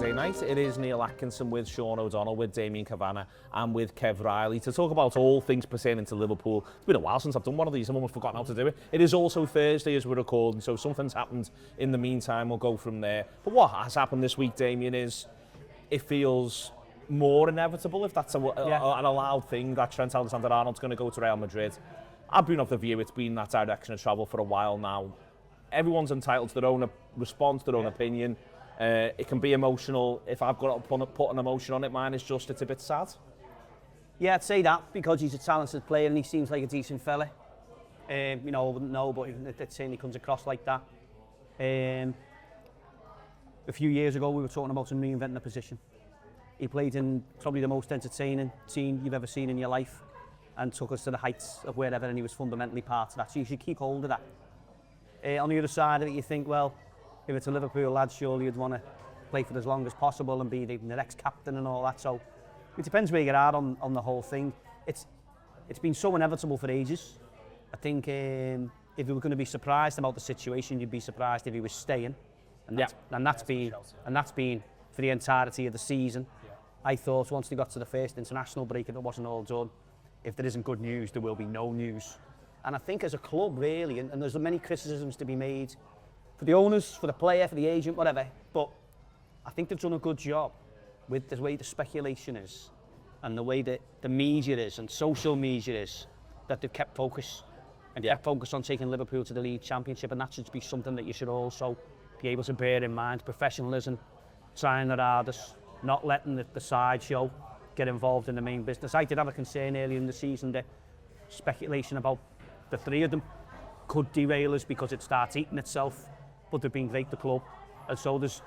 Friday night. It is Neil Atkinson with Shaun O'Donnell, with Damian Kavanagh and with Kev Reilly to talk about all things pertaining to Liverpool. It's been a while since I've done one of these. I've almost forgotten how to do it. It is also Thursday as we're recording, so something's happened in the meantime. We'll go from there. But what has happened this week, Damian, is it feels more inevitable, if that's an allowed thing, that Trent Alexander-Arnold's going to go to Real Madrid. I've been of the view it's been that direction of travel for a while now. Everyone's entitled to their own response, their own opinion. It can be emotional. If I've got to put an emotion on it, mine is just it's a bit sad. Yeah, I'd say that because he's a talented player and he seems like a decent fella. I wouldn't know, but it certainly comes across like that. A few years ago, we were talking about him reinventing a position. He played in probably the most entertaining team you've ever seen in your life and took us to the heights of wherever, and he was fundamentally part of that. So you should keep hold of that. On the other side of it, you think, well, if it's a Liverpool lad, surely you'd want to play for as long as possible and be the next captain and all that. So it depends where you're at on the whole thing. It's been so inevitable for ages. I think if you were going to be surprised about the situation, you'd be surprised if he was staying. And that's been for the entirety of the season. Yeah. I thought once they got to the first international break, if it wasn't all done, if there isn't good news, there will be no news. And I think as a club, really, and there's many criticisms to be made for the owners, for the player, for the agent, whatever, but I think they've done a good job with the way the speculation is and the way that the media is and social media is, that they've kept focus and kept focus on taking Liverpool to the League Championship, and that should be something that you should also be able to bear in mind. Professionalism, trying their hardest, not letting the sideshow get involved in the main business. I did have a concern earlier in the season that speculation about the three of them could derail us because it starts eating itself, but they've been great, the club. And so there's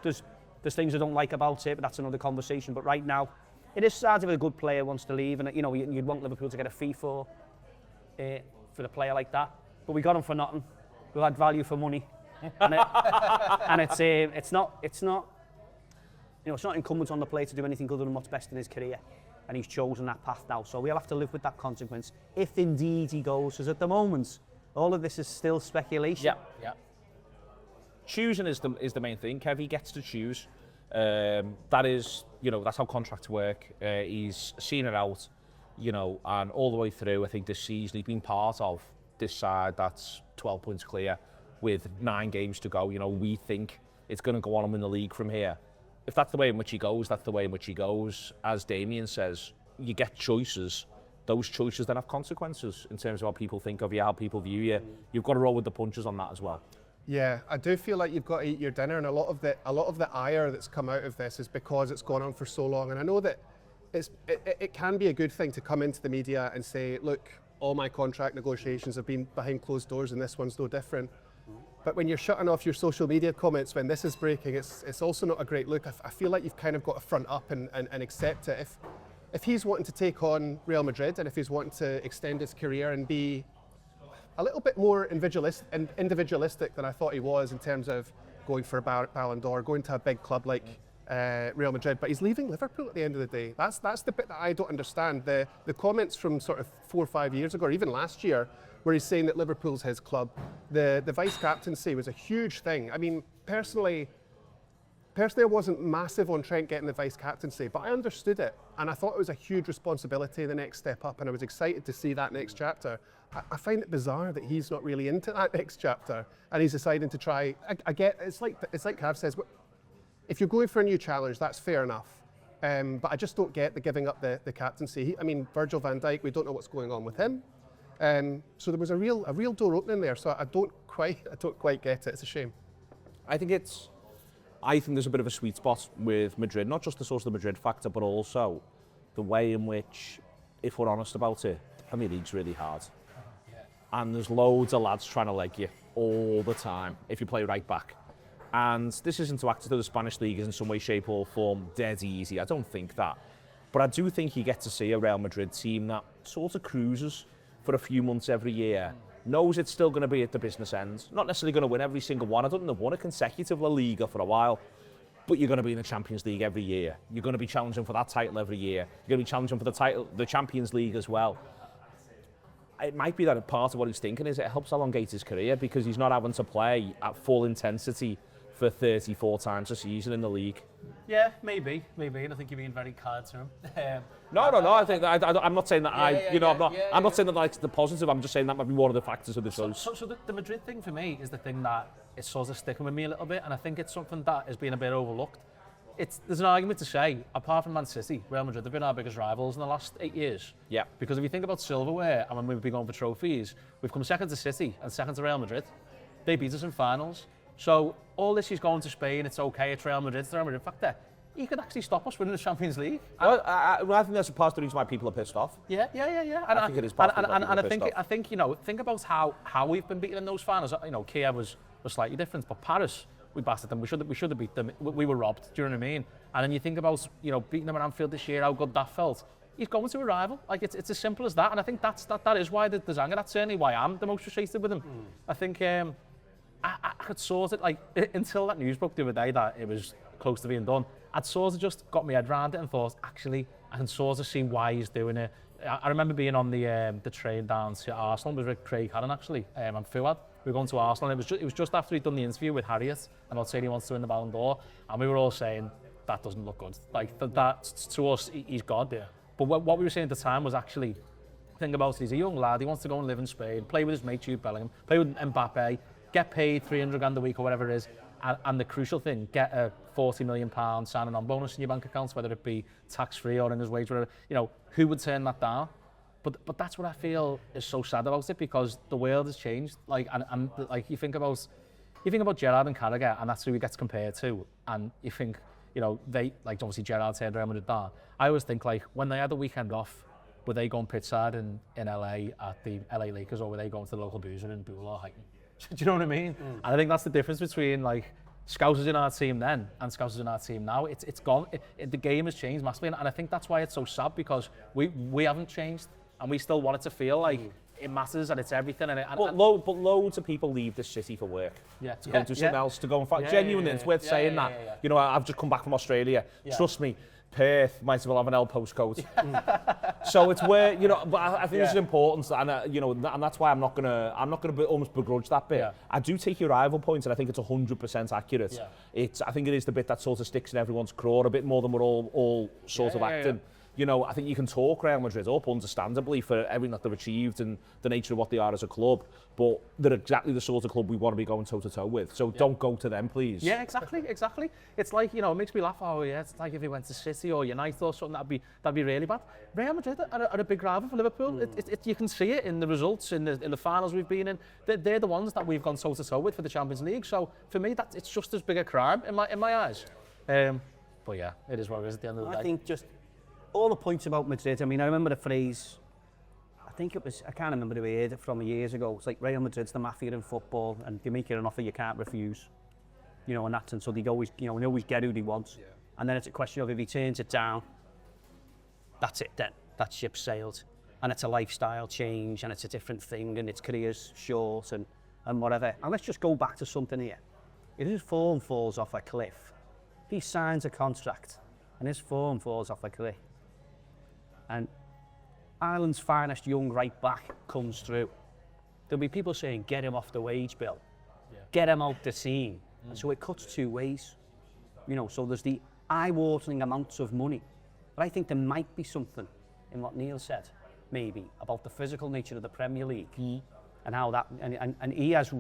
things I don't like about it, but that's another conversation. But right now, it is sad if a good player wants to leave, and you'd want Liverpool to get a fee for a player like that. But we got him for nothing. We'll add value for money, and it's not incumbent on the player to do anything other than what's best in his career. And he's chosen that path now, so we'll have to live with that consequence if indeed he goes. Because at the moment, all of this is still speculation. Yeah. Choosing is the main thing. Kev, he gets to choose. That is, that's how contracts work. He's seen it out, and all the way through. I think this season he's been part of this side that's 12 points clear with 9 games to go. We think it's going to go on in the league from here. If that's the way in which he goes, that's the way in which he goes. As Damian says, you get choices. Those choices then have consequences in terms of how people think of you, how people view you. You've got to roll with the punches on that as well. Yeah, I do feel like you've got to eat your dinner, and a lot of the ire that's come out of this is because it's gone on for so long. And I know that it can be a good thing to come into the media and say, look, all my contract negotiations have been behind closed doors, and this one's no different. But when you're shutting off your social media comments when this is breaking, it's also not a great look. I feel like you've kind of got to front up and accept it. If he's wanting to take on Real Madrid, and if he's wanting to extend his career and be a little bit more individualistic than I thought he was in terms of going for a Ballon d'Or, going to a big club like Real Madrid, but he's leaving Liverpool at the end of the day. That's the bit that I don't understand. The comments from sort of 4 or 5 years ago, or even last year, where he's saying that Liverpool's his club. The vice captaincy was a huge thing. I mean, personally, I wasn't massive on Trent getting the vice captaincy, but I understood it, and I thought it was a huge responsibility, the next step up, and I was excited to see that next chapter. I find it bizarre that he's not really into that next chapter, and he's deciding to try. I get it's like Cav says, if you're going for a new challenge, that's fair enough. But I just don't get the giving up the captaincy. Virgil van Dijk, we don't know what's going on with him. So there was a real door opening there. So I don't quite get it. It's a shame. I think there's a bit of a sweet spot with Madrid, not just the source of the Madrid factor, but also the way in which, if we're honest about it, Premier League's really hard. And there's loads of lads trying to leg you all the time if you play right back. And this isn't to act as though the Spanish League is in some way, shape or form dead easy. I don't think that. But I do think you get to see a Real Madrid team that sort of cruises for a few months every year, knows it's still going to be at the business end, not necessarily going to win every single one. I don't think they've won a consecutive La Liga for a while, but you're going to be in the Champions League every year. You're going to be challenging for that title every year. You're going to be challenging for the Champions League as well. It might be that part of what he's thinking is it helps elongate his career because he's not having to play at full intensity for 34 times a season in the league. Yeah, maybe, and I think you're being very kind to him. No. I think that I'm not saying that I'm not saying that like the positive. I'm just saying that might be one of the factors of the choice. So the Madrid thing for me is the thing that is sort of sticking with me a little bit, and I think it's something that has been a bit overlooked. There's an argument to say, apart from Man City, Real Madrid have been our biggest rivals in the last 8 years. Yeah. Because if you think about silverware and when we've been going for trophies, we've come second to City and second to Real Madrid. They beat us in finals. So all this is going to Spain, it's okay, it's Real Madrid, In fact, he could actually stop us winning the Champions League. Well, I think that's a part of the reason why people are pissed off. Yeah. I think it is part of the reason and people are pissed off. I think, think about how we've been beaten in those finals. Kiev was slightly different, but Paris, we bastard them. We should have beat them. We were robbed. Do you know what I mean? And then you think about beating them at Anfield this year, how good that felt. He's going to a rival. Like it's as simple as that. And I think that is why there's anger. That's certainly why I'm the most frustrated with him. I think I could sort it like until that news broke the other day that it was close to being done. I'd sort of just got my head around it and thought, actually, I can sort of see why he's doing it. I remember being on the train down to Arsenal with Craig Hadden actually, and Fuad. We were going to Arsenal, and it was just after he'd done the interview with Harriet, and I'd say he wants to win the Ballon d'Or, and we were all saying, that doesn't look good. Like, that to us, he's God. Yeah. But what we were saying at the time was actually, think about it, he's a young lad, he wants to go and live in Spain, play with his mate Jude Bellingham, play with Mbappe, get paid 300 grand a week or whatever it is, and the crucial thing, get a £40 million signing on bonus in your bank accounts, whether it be tax-free or in his wage, whatever. Who would turn that down? But that's what I feel is so sad about it, because the world has changed. Like, and like you think about Gerrard and Carragher, and that's who he gets compared to, and you think, they, like, obviously Gerrard turned Real Madrid down. I always think, like, when they had the weekend off, were they going pitchside in LA at the LA Lakers, or were they going to the local boozer in Beulah or hiking? Do you know what I mean? And I think that's the difference between, like, Scousers in our team then and Scousers in our team now. It's gone. The game has changed massively, and I think that's why it's so sad, because we haven't changed, and we still want it to feel like it matters and it's everything. But loads of people leave the city for work. Yeah. To go do something else, to go and fight. Genuinely, it's worth saying that. I've just come back from Australia. Yeah. Trust me, Perth might as well have an L postcode. So it's where, but I think this is important, and and that's why I'm not gonna almost begrudge that bit. Yeah. I do take your rival point, and I think it's 100% accurate. Yeah. I think it is the bit that sort of sticks in everyone's craw a bit more than we're all sort of acting. Yeah. I think you can talk Real Madrid up, understandably, for everything that they've achieved and the nature of what they are as a club, but they're exactly the sort of club we want to be going toe-to-toe with. So don't go to them, please. Yeah, exactly. It's like, it makes me laugh. Oh, yeah, it's like if he went to City or United or something, that'd be really bad. Real Madrid are a big rival for Liverpool. You can see it in the results, in the finals we've been in. They're the ones that we've gone toe-to-toe with for the Champions League. So for me, it's just as big a crime in my eyes. But yeah, it is what it is at the end of the day. I think just all the points about Madrid. I mean, I remember the phrase, I can't remember who I heard it from years ago. It's like Real Madrid's the mafia in football, and they make you an offer you can't refuse. And that's, and so they always, they always get who they want. Yeah. And then it's a question of if he turns it down, that's it then. That ship sailed. And it's a lifestyle change, and it's a different thing, and its career's short, and whatever. And let's just go back to something here. If his form falls off a cliff, if he signs a contract, and his form falls off a cliff, and Ireland's finest young right back comes through, there'll be people saying, get him off the wage bill, get him out the scene. And so it cuts two ways. So there's the eye-watering amounts of money. But I think there might be something in what Neil said, maybe, about the physical nature of the Premier League, and how that, and he has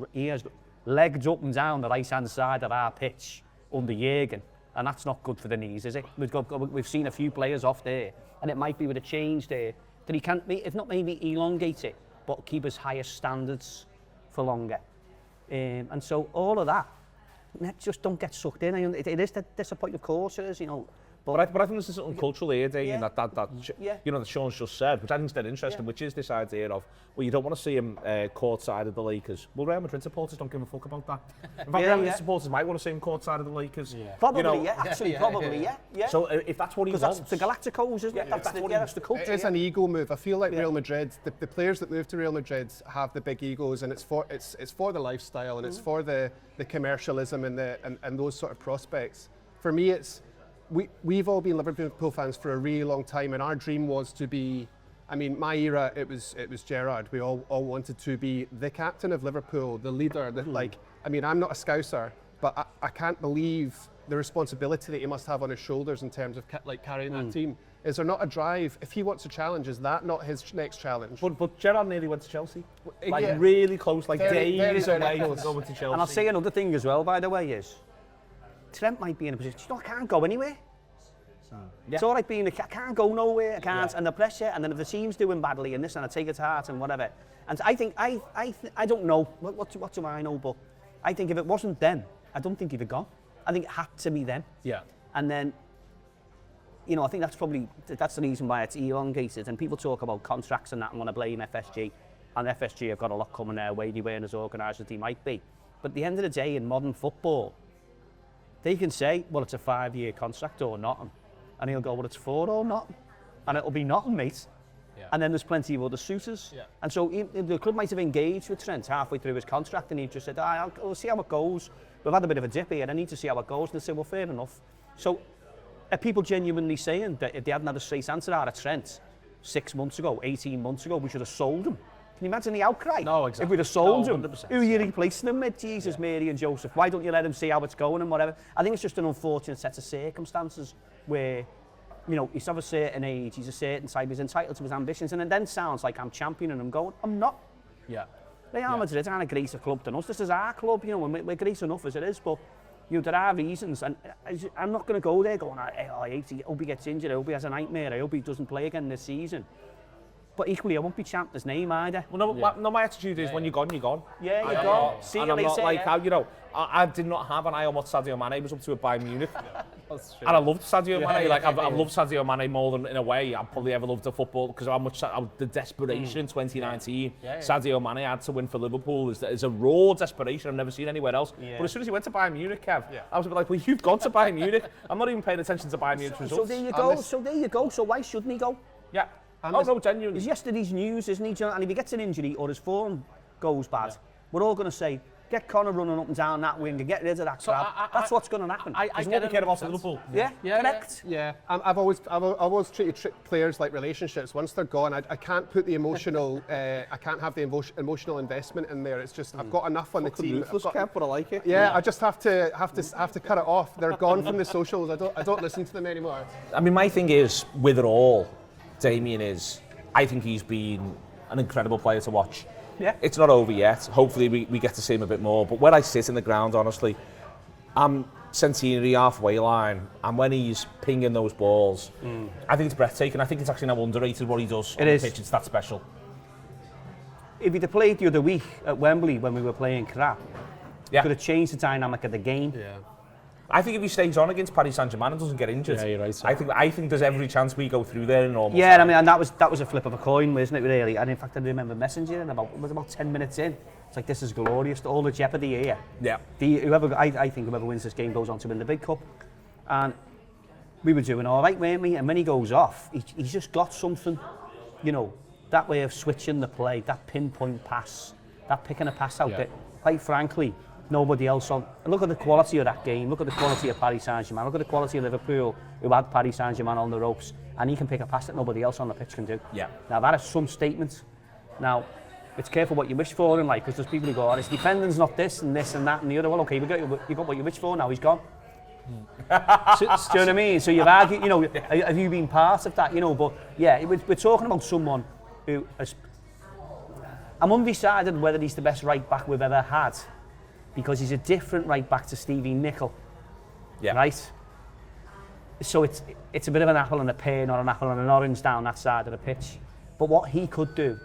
legged up and down the right-hand side of our pitch under Jürgen, and that's not good for the knees, is it? We've seen a few players off there, and it might be with a change there that he can't, if not maybe elongate it, but keep his highest standards for longer. And so all of that, just don't get sucked in. It is the disappointing, of course it is, But I think there's something cultural here, Damian, that Shaun's just said, which I think is dead interesting, which is this idea of, well, you don't want to see him courtside of the Lakers. Well, Real Madrid supporters don't give a fuck about that. In fact, Real Madrid supporters might want to see him courtside of the Lakers. Yeah. Probably, probably. So if that's what he wants... Because that's the Galacticos, isn't it? That's the culture. It's an ego move. I feel like Real Madrid, the players that move to Real Madrid have the big egos, and it's for the lifestyle, and it's for the commercialism and those sort of prospects. For me, we've all been Liverpool fans for a really long time, and our dream was to be, I mean, my era, it was Gerrard. We all wanted to be the captain of Liverpool, the leader, I'm not a Scouser, but I can't believe the responsibility that he must have on his shoulders in terms of carrying that team. Is there not a drive? If he wants a challenge, is that not his next challenge? But Gerrard nearly went to Chelsea. Like Yeah. really close, like Very, days very away from close. going to Chelsea. And I'll say another thing as well, by the way, is Trent might be in a position, I can't go anywhere. It's all right being, I can't go nowhere, I can't, and the pressure, and then if the team's doing badly in this, and I take it to heart and whatever. And I think, I don't know, what do I know, but I think if it wasn't them, I don't think he'd have gone. I think it had to be them. Yeah. And then, you know, I think that's the reason why it's elongated. And people talk about contracts and that and want to blame FSG. And FSG have got a lot coming their way, they weren't as organised as they might be. But at the end of the day, in modern football, they can say, well, it's a 5-year contract or nothing. And he'll go, well, it's 4 or nothing. And it'll be nothing, mate. Yeah. And then there's plenty of other suitors. Yeah. And so the club might have engaged with Trent halfway through his contract and he just said, we'll see how it goes. We've had a bit of a dip here and I need to see how it goes. And they say, well, fair enough. So are people genuinely saying that if they hadn't had a straight answer out of Trent 6 months ago, 18 months ago, we should have sold him? Can you imagine the outcry? No, exactly. If we'd have sold him, 100%. who are you replacing him with? Jesus, Mary and Joseph. Why don't you let him see how it's going and whatever? I think it's just an unfortunate set of circumstances where, you know, he's of a certain age, he's a certain type, he's entitled to his ambitions, and it then sounds like I'm championing him going, I'm not. Yeah. Real Madrid aren't a greater club than us. This is our club, you know, and we're great enough as it is, but you know, there are reasons, and I'm not going to go there going, I hope he gets injured, I hope he has a nightmare, I hope he doesn't play again this season. But equally, I won't be champing his name either. Well, no, my attitude is when you're gone, you're gone. Yeah, you're And gone. I'm See and you I'm not later, like yeah. how, you know, I did not have an eye on what Sadio Mane was up to at Bayern Munich. That's true. And I loved Sadio Mane. yeah, Like yeah, I've loved Sadio Mane more than in a way I've probably ever loved the football because how much the desperation in 2019 Sadio Mane had to win for Liverpool is a raw desperation I've never seen anywhere else. Yeah. But as soon as he went to Bayern Munich, Kev, I was a bit like, well, you've gone to Bayern Munich. I'm not even paying attention to Bayern Munich's results. So there you go. So why shouldn't he go? Yeah. No, genuinely. It's yesterday's news, isn't he? Do you know, and if he gets an injury or his form goes bad, we're all going to say, get Connor running up and down that wing and get rid of that crap. That's what's going to happen. I Isn't get what we it care in about a sense. Liverpool. Yeah, correct. Yeah, I've always treated players like relationships. Once they're gone, I can't put the emotional, I can't have the emotional investment in there. It's just I've got enough on the team. Ruthless, Kev, but I like it. Yeah, I just have to cut it off. They're gone from the socials. I don't listen to them anymore. I mean, my thing is, with it all, Damian is, I think he's been an incredible player to watch. Yeah. It's not over yet. Hopefully we get to see him a bit more. But where I sit in the ground, honestly, I'm centenary halfway line, and when he's pinging those balls, I think it's breathtaking. I think it's actually now underrated what he does on the pitch. It's that special. If he'd have played the other week at Wembley when we were playing crap, Yeah. could have changed the dynamic of the game. Yeah. I think if he stays on against Paris Saint-Germain and doesn't get injured, Yeah, you're right, sir. I think there's every chance we go through there in normal Yeah, time. I mean, and that was a flip of a coin, wasn't it, really? And in fact, I remember messaging and about 10 minutes in. It's like, this is glorious, all the jeopardy here. Yeah. I think whoever wins this game goes on to win the big cup. And we were doing all right, weren't we? And when he goes off, he's just got something, you know, that way of switching the play, that pinpoint pass, that picking a pass out there. Quite frankly, nobody else on. And look at the quality of that game. Look at the quality of Paris Saint-Germain. Look at the quality of Liverpool, who had Paris Saint-Germain on the ropes, and he can pick a pass that nobody else on the pitch can do. Yeah. Now that is some statement. Now, it's careful what you wish for in life, because there's people who go, oh, his defending's not this and this and that and the other. Well, okay, you got what you wish for. Now he's gone. Do you know what I mean? So you've argued, you know, have you been part of that? You know, but yeah, we're talking about someone who has. I'm undecided whether he's the best right back we've ever had, because he's a different right back to Stevie Nicol. Yeah. Right? So it's a bit of an apple and a pear, not an apple and an orange down that side of the pitch. But what he could do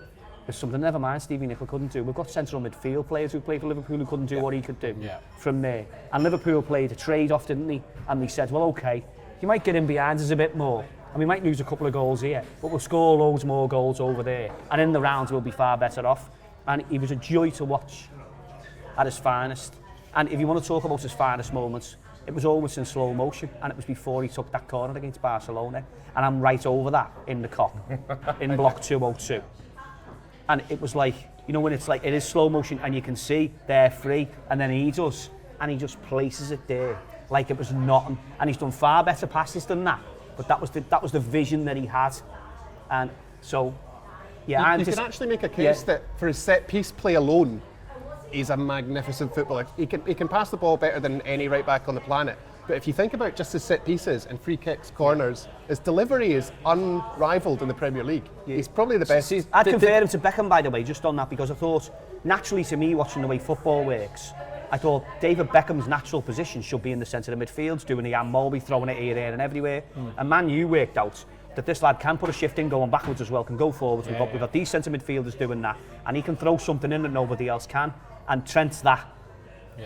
is something, never mind, Stevie Nicol couldn't do. We've got central midfield players who played for Liverpool who couldn't do what he could do from there. And Liverpool played a trade-off, didn't he? And they said, well, okay, you might get in behind us a bit more, and we might lose a couple of goals here, but we'll score loads more goals over there. And in the rounds, we'll be far better off. And he was a joy to watch at his finest. And if you want to talk about his finest moments, it was almost in slow motion, and it was before he took that corner against Barcelona. And I'm right over that in the cop, in block 202. And it was like, you know, when it's like, it is slow motion and you can see they're free, and then he does, and he just places it there like it was nothing. And he's done far better passes than that, but that was the vision that he had. And so, yeah, you can actually make a case that for his set piece play alone, he's a magnificent footballer. He can pass the ball better than any right back on the planet. But if you think about just his set pieces and free kicks, corners, his delivery is unrivaled in the Premier League. He's probably the best. I'd compare him to Beckham, by the way, just on that, because I thought, naturally to me, watching the way football works, I thought David Beckham's natural position should be in the centre of the midfield, doing the Mulby, throwing it here, there and everywhere. And Man U worked out that this lad can put a shift in, going backwards as well, can go forwards. We've got these centre midfielders doing that, and he can throw something in that nobody else can. And Trent's that.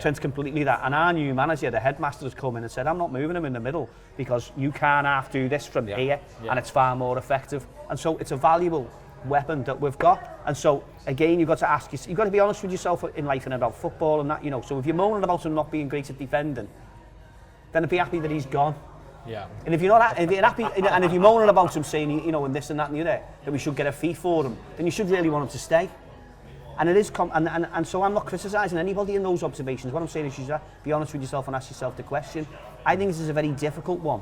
Trent's completely that. And our new manager, the headmaster, has come in and said, I'm not moving him in the middle because you can't half do this from here, and it's far more effective. And so it's a valuable weapon that we've got. And so again, you've got to ask yourself, you've got to be honest with yourself in life and about football and that, you know. So if you're moaning about him not being great at defending, then be happy that he's gone. Yeah. And if you're not, if you're happy, and if you're moaning about him saying, you know, and this and that and the other, that we should get a fee for him, then you should really want him to stay. And it is, and so I'm not criticising anybody in those observations. What I'm saying is, you should be honest with yourself and ask yourself the question. I think this is a very difficult one,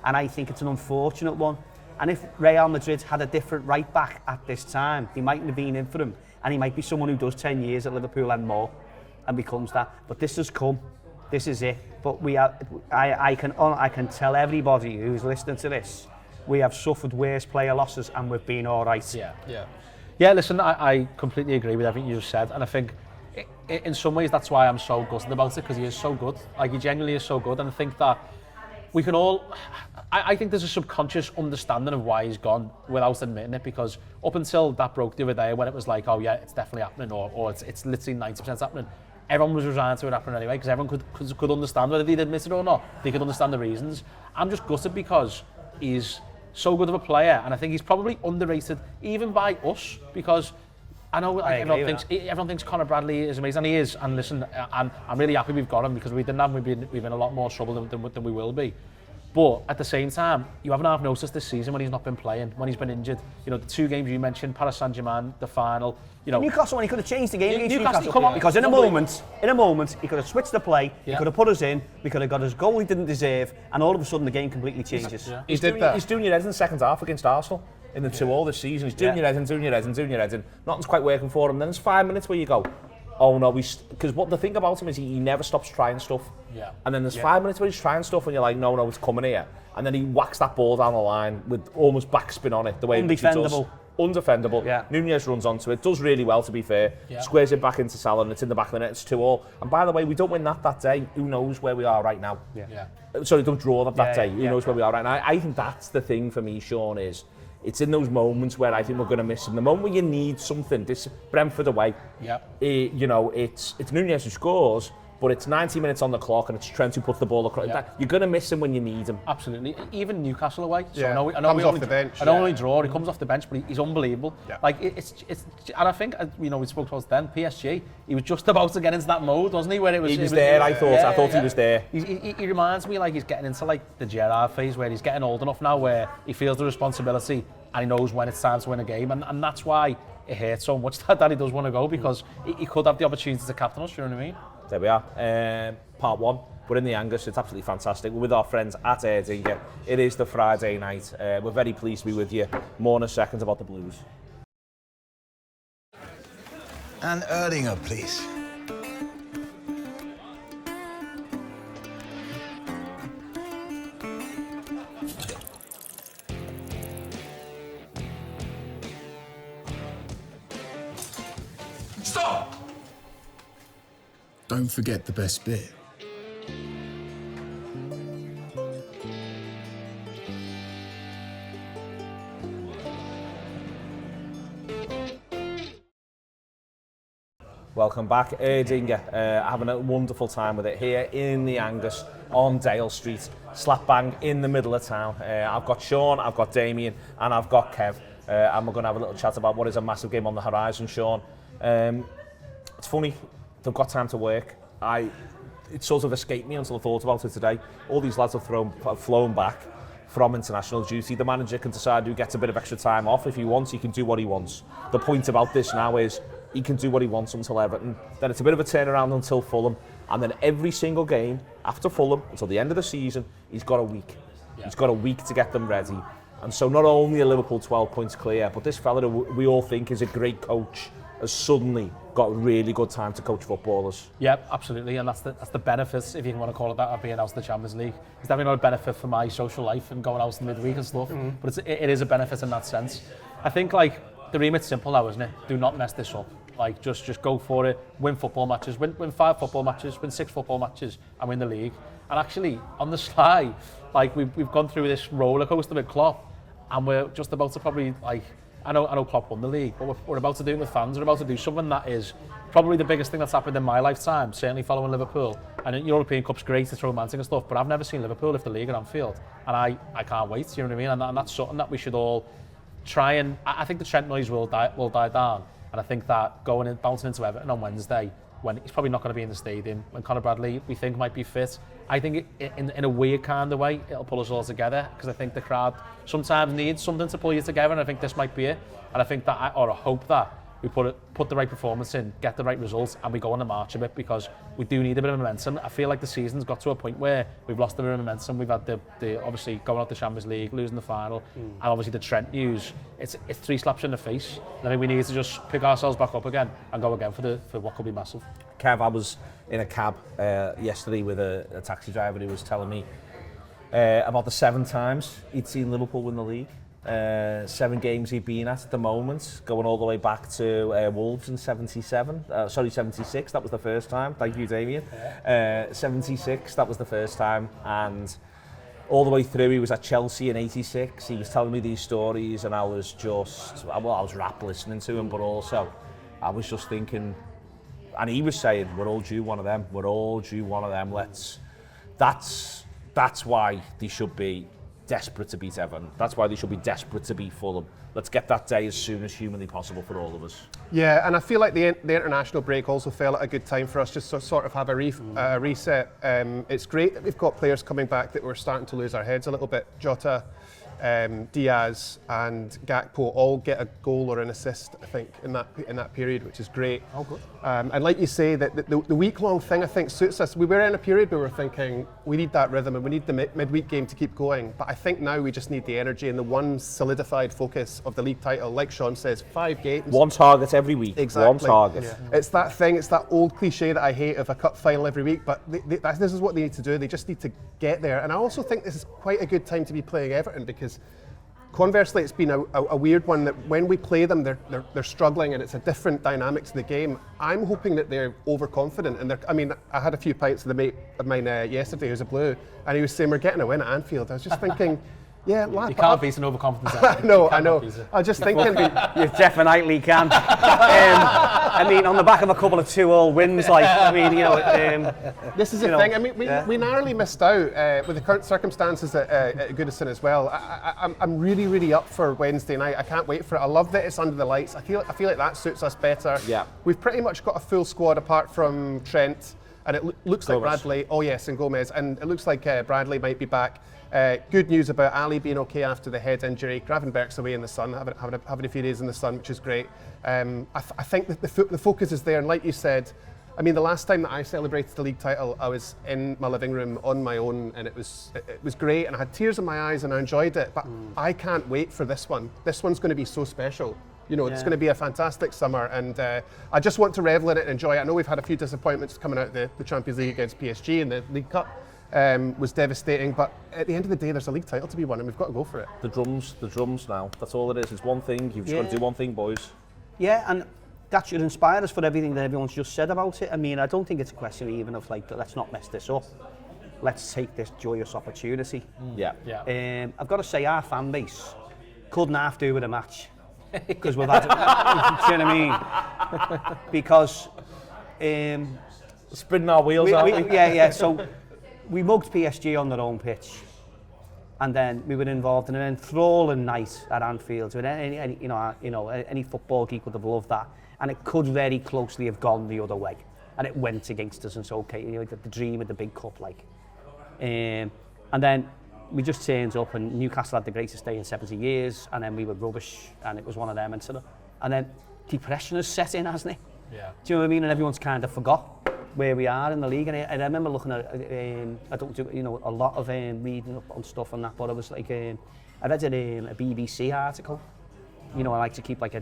and I think it's an unfortunate one. And if Real Madrid had a different right back at this time, they mightn't have been in for him, and he might be someone who does 10 years at Liverpool and more, and becomes that. But this has come. This is it. But we are. I can tell everybody who's listening to this, we have suffered worse player losses, and we've been all right. Yeah, listen, I completely agree with everything you've said, and I think in some ways that's why I'm so gutted about it, because he is so good. Like, he genuinely is so good, and I think that we can all... I think there's a subconscious understanding of why he's gone without admitting it, because up until that broke the other day, when it was like, oh yeah, it's definitely happening, or it's literally 90% happening, everyone was resigned to it happening anyway, because everyone could understand whether they'd admit it or not. They could understand the reasons. I'm just gutted because he's so good of a player, and I think he's probably underrated even by us, because I know everyone thinks Conor Bradley is amazing, and he is. And listen, I'm really happy we've got him, because we didn't have him, we've been in a lot more trouble than we will be. But at the same time, you haven't half noticed this season when he's not been playing, when he's been injured. You know, the two games you mentioned, Paris Saint-Germain, the final. You know, Newcastle, when he could have changed the game against Newcastle, come on, because in a moment, he could have switched the play, he could have put us in, we could have got his goal he didn't deserve, and all of a sudden the game completely changes. He's doing your head in the second half against Arsenal in the 2-2 this season. He's doing your head in. Nothing's quite working for him. Then there's 5 minutes where you go, oh no, because what the thing about him is he never stops trying stuff. Yeah. And then there's 5 minutes where he's trying stuff and you're like, no, it's coming here. And then he whacks that ball down the line with almost backspin on it, the way he does. Undefendable. Yeah. Nunez runs onto it, does really well to be fair, squares it back into Salah and it's in the back of the net, it's 2-2. And by the way, we don't win that day, who knows where we are right now? Sorry, don't draw that day, who knows where we are right now? I think that's the thing for me, Shaun, is it's in those moments where I think we're going to miss him. The moment where you need something, this Brentford away, you know, it's Nunez who scores, but it's 90 minutes on the clock and it's Trent who puts the ball across. You're going to miss him when you need him. Absolutely. Even Newcastle away. So I know comes off the bench. I don't only draw, he comes off the bench, but he's unbelievable. Yeah. Like, it's, and I think, you know, we spoke about then, PSG, he was just about to get into that mode, wasn't he? Where it was, he was there, I thought he was there. He reminds me like he's getting into like the Gerrard phase, where he's getting old enough now where he feels the responsibility and he knows when it's time to win a game, and that's why it hurts so much that he does want to go, because he could have the opportunity to captain us, you know what I mean? There we are, part one. We're in the Angus, it's absolutely fantastic. We're with our friends at Erdinger. It is the Friday night. We're very pleased to be with you. More in a second about the Blues. And Erdinger, please. Stop! Don't forget the best bit. Welcome back, Erdinger. Having a wonderful time with it here in the Angus on Dale Street, slap bang in the middle of town. I've got Shaun, I've got Damian, and I've got Kev, and we're going to have a little chat about what is a massive game on the horizon, Shaun. It's funny, they've got time to work. It sort of escaped me until I thought about it today. All these lads have flown back from international duty. The manager can decide who gets a bit of extra time off. If he wants, he can do what he wants. The point about this now is he can do what he wants until Everton. Then it's a bit of a turnaround until Fulham. And then every single game after Fulham, until the end of the season, he's got a week. Yeah. He's got a week to get them ready. And so not only are Liverpool 12 points clear, but this fella who we all think is a great coach has suddenly got a really good time to coach footballers. Yeah, absolutely, and that's the benefits, if you want to call it that, of being out of the Champions League. It's definitely not a benefit for my social life and going out in the midweek and stuff, but it is a benefit in that sense. I think like the remit's simple now, isn't it? Do not mess this up. Like just go for it, win football matches, win 5 football matches, win 6 football matches, and win the league. And actually, on the sly, like we've gone through this roller coaster with Klopp, and we're just about to probably like. I know Klopp won the league, but we're about to do it with fans. We're about to do something that is probably the biggest thing that's happened in my lifetime, certainly following Liverpool. And European Cup's great, it's romantic and stuff, but I've never seen Liverpool lift the league at Anfield. And I can't wait, you know what I mean? And that's something that we should all try and... I think the Trent noise will die down. And I think that bouncing into Everton on Wednesday, when he's probably not going to be in the stadium, when Conor Bradley, we think, might be fit, I think in a weird kind of way, it'll pull us all together, because I think the crowd sometimes needs something to pull you together, and I think this might be it. And I think that, I hope that we put the right performance in, get the right results, and we go on the march a bit, because we do need a bit of momentum. I feel like the season's got to a point where we've lost a bit of momentum. We've had the obviously going out the Champions League, losing the final, and obviously the Trent news. It's 3 slaps in the face. I think we need to just pick ourselves back up again and go again for what could be massive. Kev, I was in a cab yesterday with a taxi driver who was telling me about the 7 times he'd seen Liverpool win the league. 7 games he'd been at the moment, going all the way back to Wolves in 76, that was the first time. Thank you, Damian. 76, that was the first time, and all the way through he was at Chelsea in 86. He was telling me these stories, and I was rapt listening to him, but also I was just thinking, and he was saying, we're all due one of them. That's why they should be desperate to beat Everton. That's why they should be desperate to beat Fulham. Let's get that day as soon as humanly possible for all of us. Yeah, and I feel like the international break also fell at a good time for us just to sort of have a reset. It's great that we've got players coming back that we're starting to lose our heads a little bit. Jota, Diaz and Gakpo all get a goal or an assist, I think, in that period, which is great. Oh, good. And like you say, that the week-long thing, I think, suits us. We were in a period where we were thinking, we need that rhythm and we need the midweek game to keep going. But I think now we just need the energy and the one solidified focus of the league title. Like Shaun says, 5 games. 1 target every week. Exactly. 1 target. Yeah. It's that thing, it's that old cliche that I hate of a cup final every week, but this is what they need to do. They just need to get there. And I also think this is quite a good time to be playing Everton, because conversely, it's been a weird one that when we play them, they're struggling, and it's a different dynamic to the game. I'm hoping that they're overconfident, and I had a few pints with a mate of mine yesterday who's a Blue, and he was saying we're getting a win at Anfield. I was just thinking, yeah, lad, you can't beat an overconfidence. I know. I was just thinking, you definitely can. On the back of a couple of 2-2 wins, this is the thing. We narrowly missed out with the current circumstances at Goodison as well. I'm really, really up for Wednesday night. I can't wait for it. I love that it's under the lights. I feel like that suits us better. Yeah. We've pretty much got a full squad apart from Trent, and it looks like Bradley. Oh yes, and Gomez, and it looks like Bradley might be back. Good news about Ali being okay after the head injury. Gravenberch's away in the sun, having a few days in the sun, which is great. I think that the focus is there, and like you said, the last time that I celebrated the league title, I was in my living room on my own, and it was great, and I had tears in my eyes, and I enjoyed it. But I can't wait for this one. This one's going to be so special. It's going to be a fantastic summer, and I just want to revel in it and enjoy it. I know we've had a few disappointments coming out of the Champions League against PSG in the League Cup. Was devastating, but at the end of the day, there's a league title to be won, and we've got to go for it. The drums now. That's all it is. It's one thing. You've just got to do one thing, boys. Yeah, and that should inspire us for everything that everyone's just said about it. I don't think it's a question even of let's not mess this up. Let's take this joyous opportunity. Yeah. I've got to say, our fan base couldn't half do with a match, because we've had. Do you know what I mean? Because spinning our wheels, aren't we? Yeah. So we mugged PSG on their own pitch, and then we were involved in an enthralling night at Anfield. Any football geek would have loved that, and it could very closely have gone the other way, and it went against us. And so, the dream of the big cup, and then we just turned up, and Newcastle had the greatest day in 70 years, and then we were rubbish, and it was one of them, and then depression has set in, hasn't it? Yeah. Do you know what I mean? And everyone's kind of forgot where we are in the league, and I remember looking at I don't do a lot of reading up on stuff and that, but I was I read a BBC article. I like to keep like a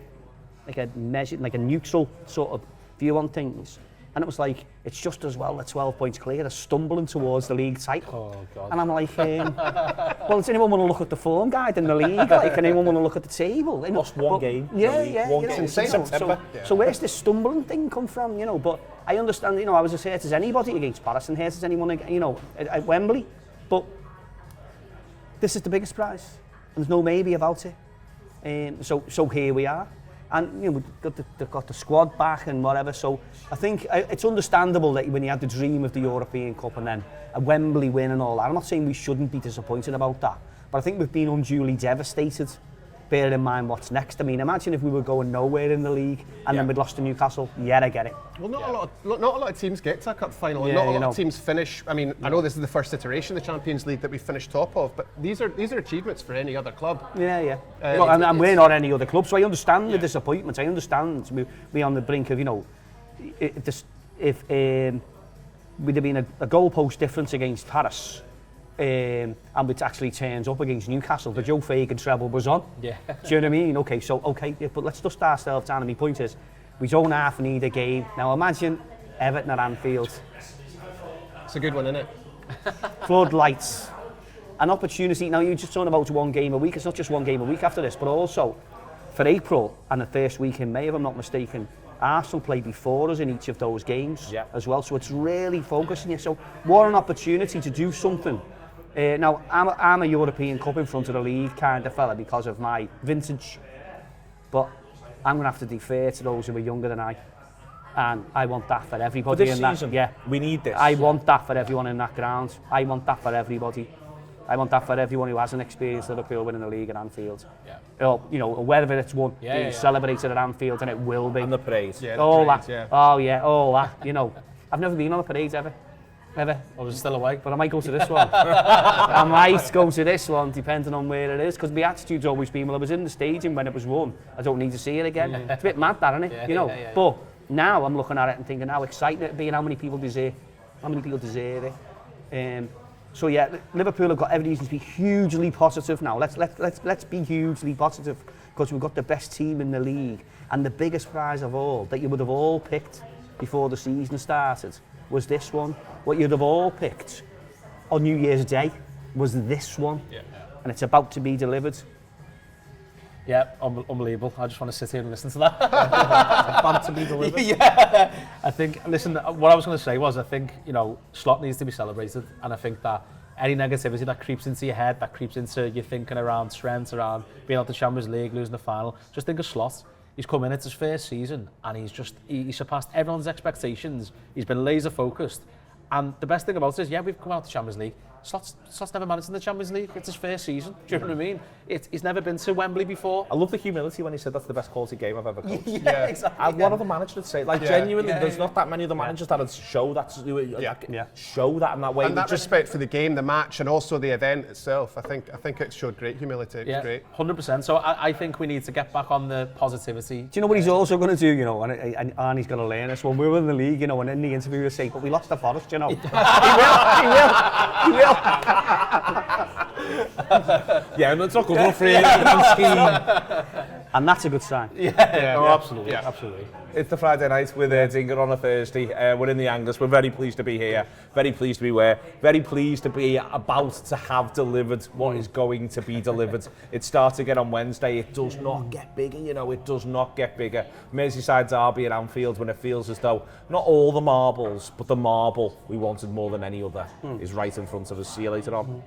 measured, like a neutral sort of view on things. And it was like, it's just as well that 12 points clear as stumbling towards the league title. Oh, God. And I'm like, well, does anyone want to look at the form guide in the league? Like, can anyone want to look at the table? Lost one game. Yeah. One you know, game since September. So where's this stumbling thing come from, you know? But I understand, you know, I was as hurt as anybody against Paris and hurt as anyone, you know, at Wembley. But this is the biggest prize. And there's no maybe about it. So here we are. And you know, they've got the squad back and whatever. So I think it's understandable that when you had the dream of the European Cup and then a Wembley win and all that, I'm not saying we shouldn't be disappointed about that, but I think we've been unduly devastated, bearing in mind what's next. I mean, imagine if we were going nowhere in the league and then we'd lost to Newcastle. Yeah, I get it. Well, not a lot of teams get to a cup final. Yeah, Not a lot of teams finish. I mean, I know this is the first iteration of the Champions League that we finished top of, but these are achievements for any other club. Yeah. Well, and we're not any other club, so I understand the disappointment. I understand we're on the brink of, you know, if we'd have been a goalpost difference against Paris, and it actually turns up against Newcastle, the Joe Fagan treble was on. Yeah. Do you know what I mean? Okay, but let's dust ourselves down. And my point is, we don't half need a game. Now imagine Everton at Anfield. It's a good one, isn't it? Floodlights. An opportunity. Now you're just talking about one game a week. It's not just one game a week after this, but also for April and the first week in May, if I'm not mistaken, Arsenal play before us in each of those games as well. So it's really focusing you. So what an opportunity to do something. Now, I'm a European Cup in front of the league kind of fella because of my vintage, but I'm going to have to defer to those who are younger than I, and I want that for everybody. But this season, we need this. I want that for everyone in that ground. I want that for everybody. I want that for everyone who hasn't experienced Liverpool winning the league at Anfield. Yeah. Or, you know, whether it's won, being celebrated at Anfield, and it will be. And the parade. Yeah, all that. All that. You know, I've never been on a parade ever. I was still awake. But I might go to this one. I might go to this one, depending on where it is, because my attitude's always been, well, I was in the stadium when it was won. I don't need to see it again. It's a bit mad, that, isn't it? You know. But now I'm looking at it and thinking how exciting it'd be and how many people deserve it. So yeah, Liverpool have got every reason to be hugely positive now. Let's be hugely positive, because we've got the best team in the league, and the biggest prize of all that you would have all picked before the season started was this one. What you'd have all picked on New Year's Day was this one, and it's about to be delivered. Yeah, unbelievable. I just want to sit here and listen to that. About to be delivered. Yeah, I think. Listen, what I was going to say was, I think, you know, Slot needs to be celebrated, and I think that any negativity that creeps into your head, that creeps into your thinking around Trent, around being out the Champions League, losing the final, just think of Slot. He's come in, it's his first season, and he surpassed everyone's expectations. He's been laser focused. And the best thing about it is, we've come out the Champions League. Slot's never managed in the Champions League. It's his first season. Do you know what I mean? He's never been to Wembley before. I love the humility when he said that's the best quality game I've ever coached. Exactly. What other manager would say? Like, genuinely, there's not that many other managers that would show that, show that in that way. And that respect for the game, the match, and also the event itself. I think it showed great humility. It was great. 100%. So I think we need to get back on the positivity. Do you know what he's also going to do, you know, and Arnie's going to learn this? When we were in the league, you know, and in the interview he'll say, but we lost the Forest, you know. He will. And it's not good enough for and that's a good sign. Absolutely. It's the Friday night with Erdinger on a Thursday. We're in the Angus. We're very pleased to be here. Very pleased to be where. Very pleased to be about to have delivered what is going to be delivered. It starts again on Wednesday. It does not get bigger, you know. It does not get bigger. Merseyside derby at Anfield, when it feels as though not all the marbles, but the marble we wanted more than any other is right in front of us. See you later on.